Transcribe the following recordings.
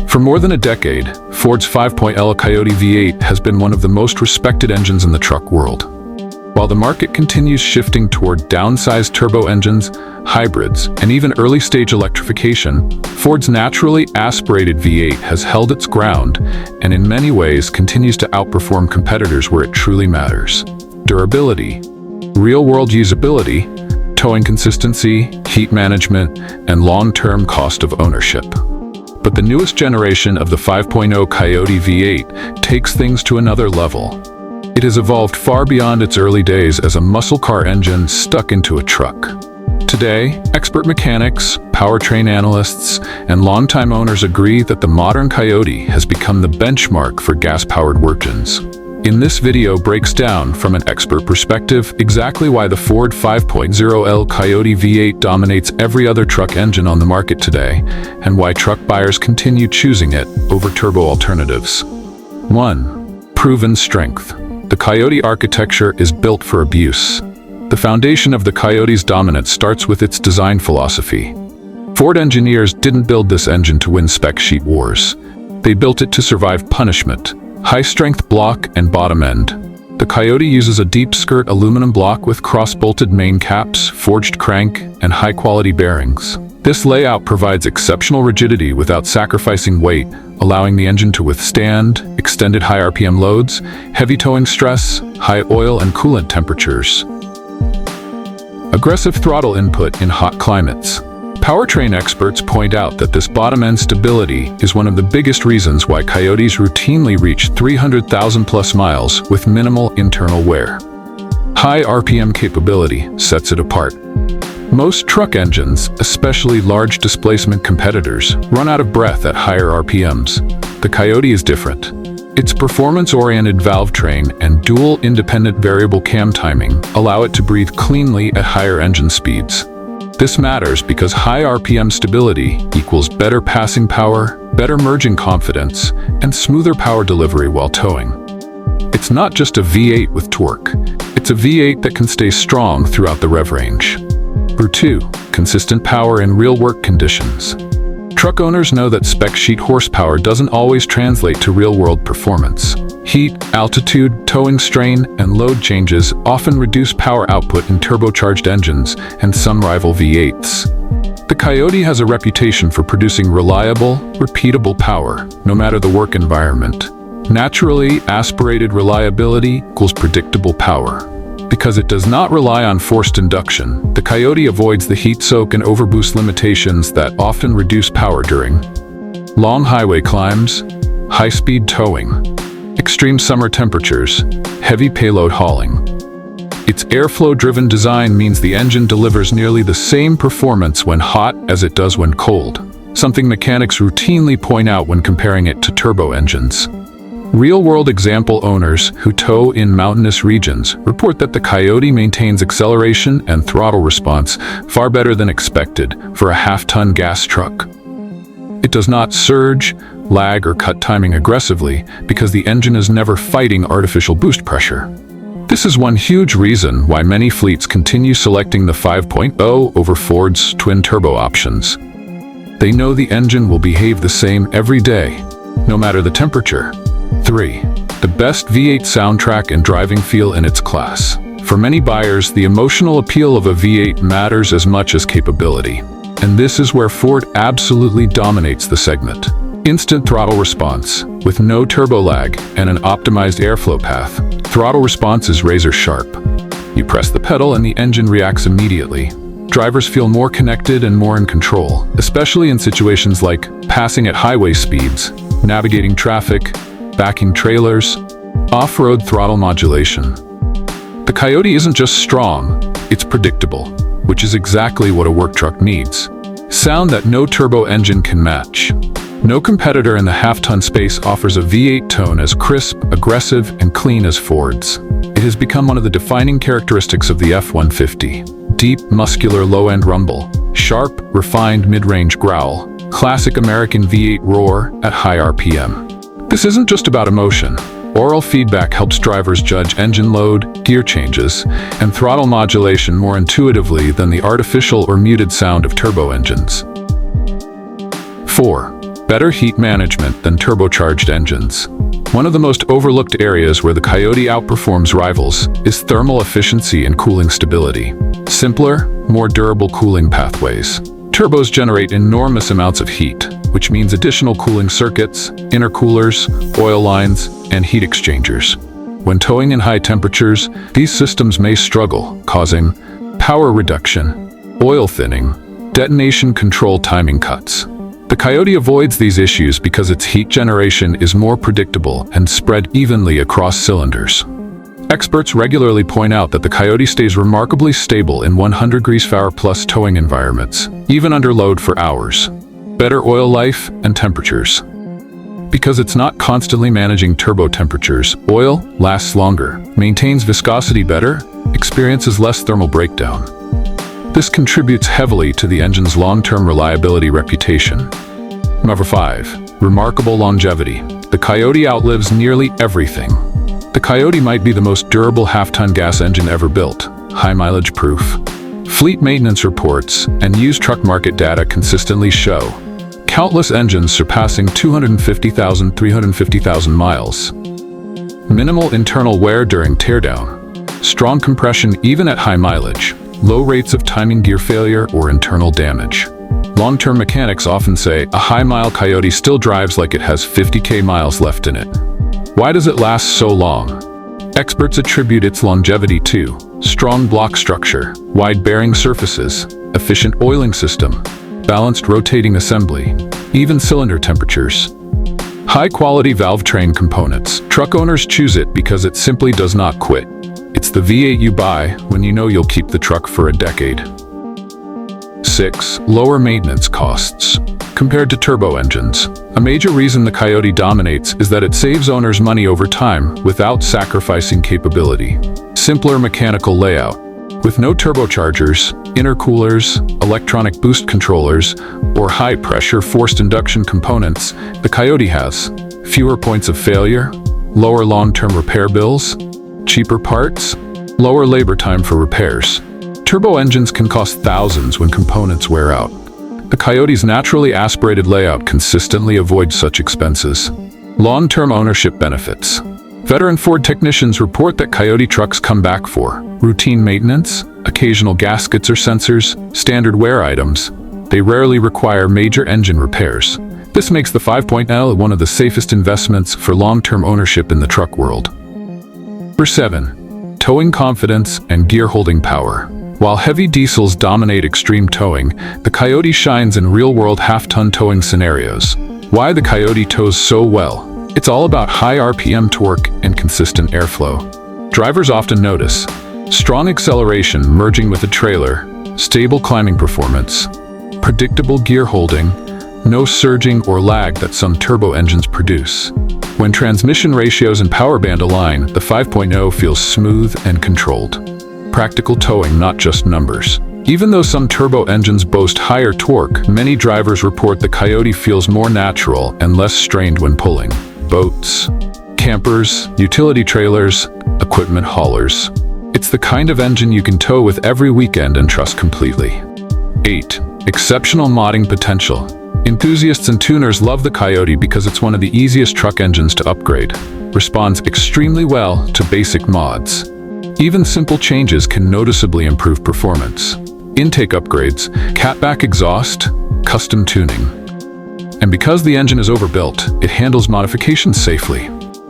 For more than a decade, Ford's 5.0L Coyote V8 has been one of the most respected engines in the truck world. While the market continues shifting toward downsized turbo engines, hybrids, and even early-stage electrification, Ford's naturally aspirated V8 has held its ground and in many ways continues to outperform competitors where it truly matters. Durability, real-world usability, towing consistency, heat management, and long-term cost of ownership. But the newest generation of the 5.0 Coyote V8 takes things to another level. It has evolved far beyond its early days as a muscle car engine stuck into a truck. Today, expert mechanics, powertrain analysts, and longtime owners agree that the modern Coyote has become the benchmark for gas-powered work-engines. In this video breaks down from an expert perspective exactly why the Ford 5.0L Coyote V8 dominates every other truck engine on the market today, and why truck buyers continue choosing it over turbo alternatives. 1. Proven strength. The Coyote architecture is built for abuse. The foundation of the Coyote's dominance starts with its design philosophy. Ford engineers didn't build this engine to win spec sheet wars. They built it to survive punishment, high-strength block and bottom end. The Coyote uses a deep-skirt aluminum block with cross-bolted main caps, forged crank, and high-quality bearings. This layout provides exceptional rigidity without sacrificing weight, allowing the engine to withstand extended high RPM loads, heavy towing stress, high oil and coolant temperatures. Aggressive throttle input in hot climates. Powertrain experts point out that this bottom-end stability is one of the biggest reasons why Coyotes routinely reach 300,000+ miles with minimal internal wear. High RPM capability sets it apart. Most truck engines, especially large displacement competitors, run out of breath at higher RPMs. The Coyote is different. Its performance-oriented valve train and dual independent variable cam timing allow it to breathe cleanly at higher engine speeds. This matters because high RPM stability equals better passing power, better merging confidence, and smoother power delivery while towing. It's not just a V8 with torque. It's a V8 that can stay strong throughout the rev range. 2. Consistent power in real work conditions. Truck owners know that spec sheet horsepower doesn't always translate to real-world performance. Heat, altitude, towing strain, and load changes often reduce power output in turbocharged engines and some rival V8s. The Coyote has a reputation for producing reliable, repeatable power, no matter the work environment. Naturally aspirated reliability equals predictable power. Because it does not rely on forced induction, the Coyote avoids the heat soak and overboost limitations that often reduce power during long highway climbs, high-speed towing, extreme summer temperatures, heavy payload hauling. Its airflow-driven design means the engine delivers nearly the same performance when hot as it does when cold, something mechanics routinely point out when comparing it to turbo engines. Real-world example owners who tow in mountainous regions report that the Coyote maintains acceleration and throttle response far better than expected for a half-ton gas truck. It does not surge, lag, or cut timing aggressively because the engine is never fighting artificial boost pressure. This is one huge reason why many fleets continue selecting the 5.0 over Ford's twin-turbo options. They know the engine will behave the same every day, no matter the temperature. 3. The best V8 soundtrack and driving feel in its class. For many buyers, the emotional appeal of a V8 matters as much as capability. And this is where Ford absolutely dominates the segment. Instant throttle response. With no turbo lag and an optimized airflow path, throttle response is razor sharp. You press the pedal and the engine reacts immediately. Drivers feel more connected and more in control, especially in situations like passing at highway speeds, navigating traffic, backing trailers, off-road throttle modulation. The Coyote isn't just strong, it's predictable, which is exactly what a work truck needs. Sound that no turbo engine can match. No competitor in the half-ton space offers a V8 tone as crisp, aggressive, and clean as Ford's. It has become one of the defining characteristics of the F-150. Deep, muscular low-end rumble, sharp, refined mid-range growl, classic American V8 roar at high RPM. This isn't just about emotion, Oral feedback helps drivers judge engine load, gear changes, and throttle modulation more intuitively than the artificial or muted sound of turbo engines. 4. Better heat management than turbocharged engines. One of the most overlooked areas where the Coyote outperforms rivals is thermal efficiency and cooling stability. Simpler, more durable cooling pathways. Turbos generate enormous amounts of heat, which means additional cooling circuits, intercoolers, oil lines, and heat exchangers. When towing in high temperatures, these systems may struggle, causing power reduction, oil thinning, detonation control timing cuts. The Coyote avoids these issues because its heat generation is more predictable and spread evenly across cylinders. Experts regularly point out that the Coyote stays remarkably stable in 100°F+ towing environments, even under load for hours. Better oil life and temperatures. Because it's not constantly managing turbo temperatures, oil lasts longer, maintains viscosity better, experiences less thermal breakdown. This contributes heavily to the engine's long-term reliability reputation. Number 5. Remarkable longevity. The Coyote outlives nearly everything. The Coyote might be the most durable half-ton gas engine ever built, high-mileage proof. Fleet maintenance reports and used truck market data consistently show countless engines surpassing 250,000, 350,000 miles. Minimal internal wear during teardown. Strong compression even at high mileage. Low rates of timing gear failure or internal damage. Long-term mechanics often say a high-mile Coyote still drives like it has 50,000 miles left in it. Why does it last so long? Experts attribute its longevity to strong block structure, wide bearing surfaces, efficient oiling system, balanced rotating assembly, even cylinder temperatures. High-quality valve train components. Truck owners choose it because it simply does not quit. It's the V8 you buy when you know you'll keep the truck for a decade. 6. Lower maintenance costs. Compared to turbo engines, a major reason the Coyote dominates is that it saves owners money over time without sacrificing capability. Simpler mechanical layout. With no turbochargers, intercoolers, electronic boost controllers, or high-pressure forced induction components, the Coyote has fewer points of failure, lower long-term repair bills, cheaper parts, lower labor time for repairs. Turbo engines can cost thousands when components wear out. The Coyote's naturally aspirated layout consistently avoids such expenses. Long-term ownership benefits. Veteran Ford technicians report that Coyote trucks come back for routine maintenance, occasional gaskets or sensors, standard wear items. They rarely require major engine repairs. This makes the 5.0L one of the safest investments for long-term ownership in the truck world. Number 7. Towing confidence and gear holding power. While heavy diesels dominate extreme towing, the Coyote shines in real-world half-ton towing scenarios. Why the Coyote tows so well? It's all about high RPM torque and consistent airflow. Drivers often notice strong acceleration merging with a trailer, stable climbing performance, predictable gear holding, no surging or lag that some turbo engines produce. When transmission ratios and power band align, the 5.0 feels smooth and controlled. Practical towing, not just numbers. Even though some turbo engines boast higher torque, many drivers report the Coyote feels more natural and less strained when pulling. Boats, campers, utility trailers, equipment haulers. It's the kind of engine you can tow with every weekend and trust completely. 8. Exceptional modding potential. Enthusiasts and tuners love the Coyote because it's one of the easiest truck engines to upgrade. Responds extremely well to basic mods. Even simple changes can noticeably improve performance. Intake upgrades, catback exhaust, custom tuning. And because the engine is overbuilt, it handles modifications safely.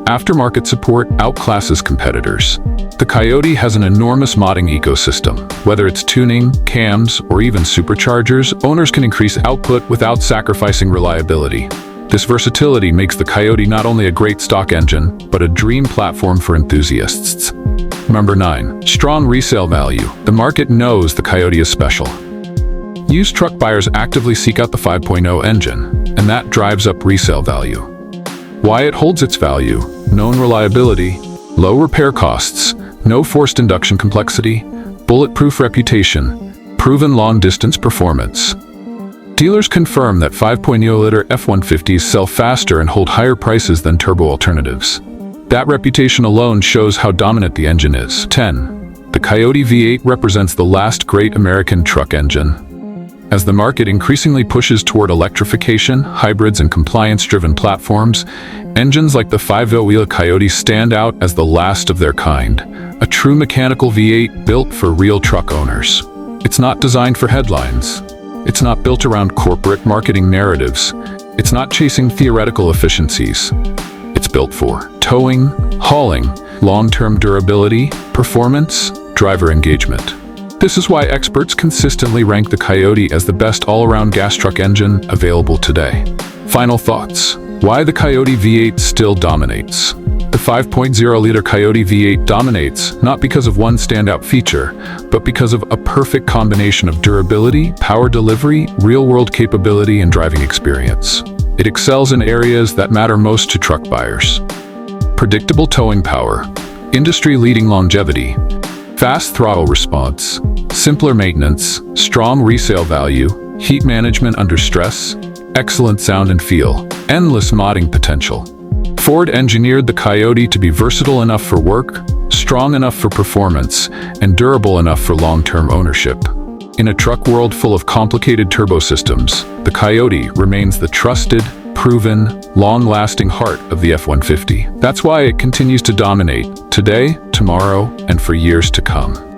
Aftermarket support outclasses competitors. The Coyote has an enormous modding ecosystem. Whether it's tuning, cams, or even superchargers, owners can increase output without sacrificing reliability. This versatility makes the Coyote not only a great stock engine, but a dream platform for enthusiasts. Number 9. Strong resale value. The market knows the Coyote is special. Used truck buyers actively seek out the 5.0 engine, and that drives up resale value. Why it holds its value: known reliability, low repair costs, no forced induction complexity, bulletproof reputation, proven long-distance performance. Dealers confirm that 5.0-liter F-150s sell faster and hold higher prices than turbo alternatives. That reputation alone shows how dominant the engine is. 10. The Coyote V8 represents the last great American truck engine. As the market increasingly pushes toward electrification, hybrids, and compliance-driven platforms, engines like the 5.0L Coyote stand out as the last of their kind, a true mechanical V8 built for real truck owners. It's not designed for headlines. It's not built around corporate marketing narratives. It's not chasing theoretical efficiencies. It's built for towing, hauling, long-term durability, performance, driver engagement. This is why experts consistently rank the Coyote as the best all-around gas truck engine available today. Final thoughts. Why the Coyote V8 still dominates. The 5.0L Coyote V8 dominates not because of one standout feature, but because of a perfect combination of durability, power delivery, real-world capability, and driving experience. It excels in areas that matter most to truck buyers. Predictable towing power, industry-leading longevity, fast throttle response, simpler maintenance, strong resale value, heat management under stress, excellent sound and feel, endless modding potential. Ford engineered the Coyote to be versatile enough for work, strong enough for performance, and durable enough for long-term ownership. In a truck world full of complicated turbo systems, the Coyote remains the trusted, proven, long-lasting heart of the F-150. That's why it continues to dominate today, tomorrow, and for years to come.